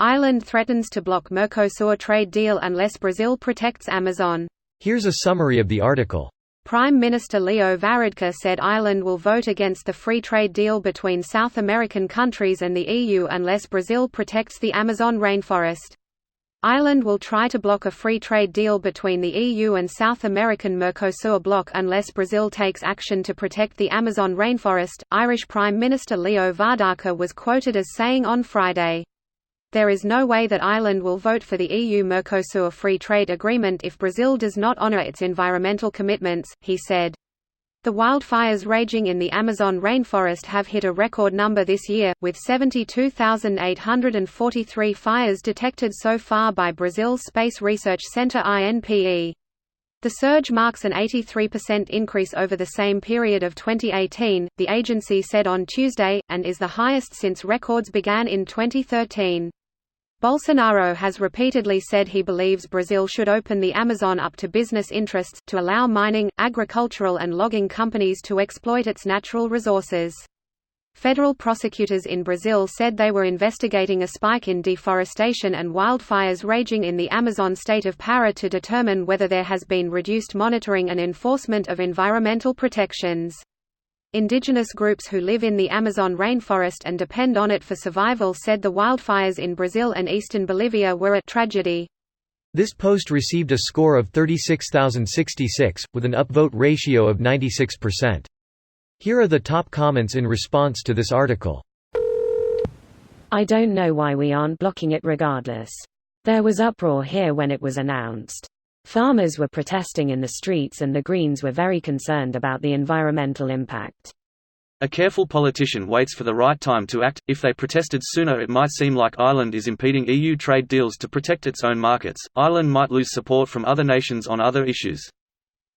Ireland threatens to block Mercosur trade deal unless Brazil protects Amazon. Here's a summary of the article. Prime Minister Leo Varadkar said Ireland will vote against the free trade deal between South American countries and the EU unless Brazil protects the Amazon rainforest. Ireland will try to block a free trade deal between the EU and South American Mercosur bloc unless Brazil takes action to protect the Amazon rainforest, Irish Prime Minister Leo Varadkar was quoted as saying on Friday. There is no way that Ireland will vote for the EU-Mercosur free trade agreement if Brazil does not honour its environmental commitments, he said. The wildfires raging in the Amazon rainforest have hit a record number this year, with 72,843 fires detected so far by Brazil's Space Research Centre INPE. The surge marks an 83% increase over the same period of 2018, the agency said on Tuesday, and is the highest since records began in 2013. Bolsonaro has repeatedly said he believes Brazil should open the Amazon up to business interests, to allow mining, agricultural and logging companies to exploit its natural resources. Federal prosecutors in Brazil said they were investigating a spike in deforestation and wildfires raging in the Amazon state of Pará to determine whether there has been reduced monitoring and enforcement of environmental protections. Indigenous groups who live in the Amazon rainforest and depend on it for survival said the wildfires in Brazil and eastern Bolivia were a tragedy. This post received a score of 36,066, with an upvote ratio of 96%. Here are the top comments in response to this article. I don't know why we aren't blocking it regardless. There was uproar here when it was announced. Farmers were protesting in the streets and the Greens were very concerned about the environmental impact. A careful politician waits for the right time to act. If they protested sooner, it might seem like Ireland is impeding EU trade deals to protect its own markets. Ireland might lose support from other nations on other issues.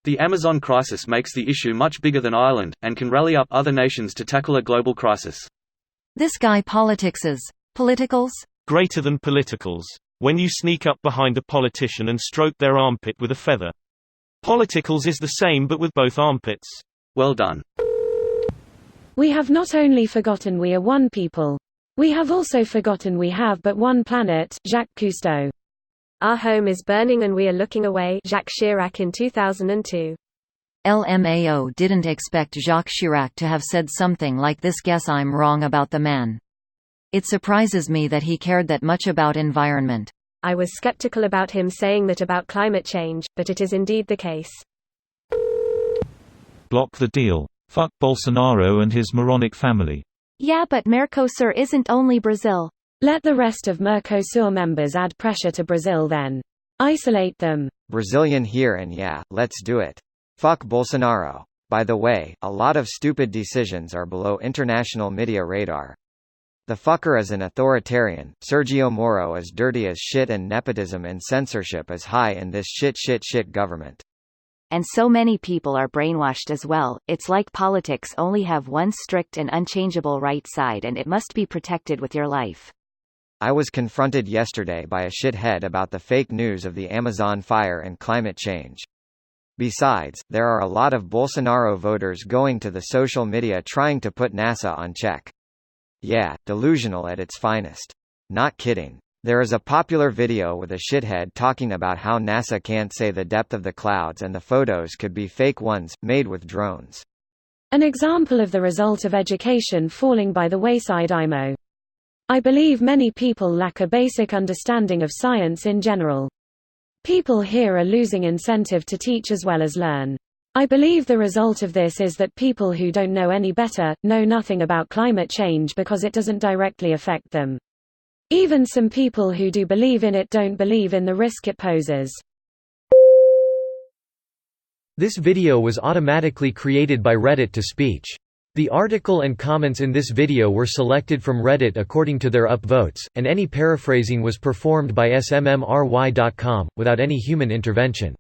The Amazon crisis makes the issue much bigger than Ireland, and can rally up other nations to tackle a global crisis. This guy politicses. Politicals? Greater than politicals. When you sneak up behind a politician and stroke their armpit with a feather. Politicals is the same but with both armpits. Well done. We have not only forgotten we are one people. We have also forgotten we have but one planet, Jacques Cousteau. Our home is burning and we are looking away, Jacques Chirac in 2002. LMAO didn't expect Jacques Chirac to have said something like this. Guess I'm wrong about the man. It surprises me that he cared that much about environment. I was skeptical about him saying that about climate change, but it is indeed the case. Block the deal. Fuck Bolsonaro and his moronic family. Yeah, but Mercosur isn't only Brazil. Let the rest of Mercosur members add pressure to Brazil then. Isolate them. Brazilian here and yeah, let's do it. Fuck Bolsonaro. By the way, a lot of stupid decisions are below international media radar. The fucker is an authoritarian, Sergio Moro is dirty as shit, and nepotism and censorship is high in this shit government. And so many people are brainwashed as well. It's like politics only have one strict and unchangeable right side and it must be protected with your life. I was confronted yesterday by a shithead about the fake news of the Amazon fire and climate change. Besides, there are a lot of Bolsonaro voters going to the social media trying to put NASA on check. Yeah, delusional at its finest. Not kidding. There is a popular video with a shithead talking about how NASA can't say the depth of the clouds and the photos could be fake ones, made with drones. An example of the result of education falling by the wayside. I believe many people lack a basic understanding of science in general. People here are losing incentive to teach as well as learn. I believe the result of this is that people who don't know any better, know nothing about climate change because it doesn't directly affect them. Even some people who do believe in it don't believe in the risk it poses. This video was automatically created by Reddit to speech. The article and comments in this video were selected from Reddit according to their upvotes, and any paraphrasing was performed by smmry.com, without any human intervention.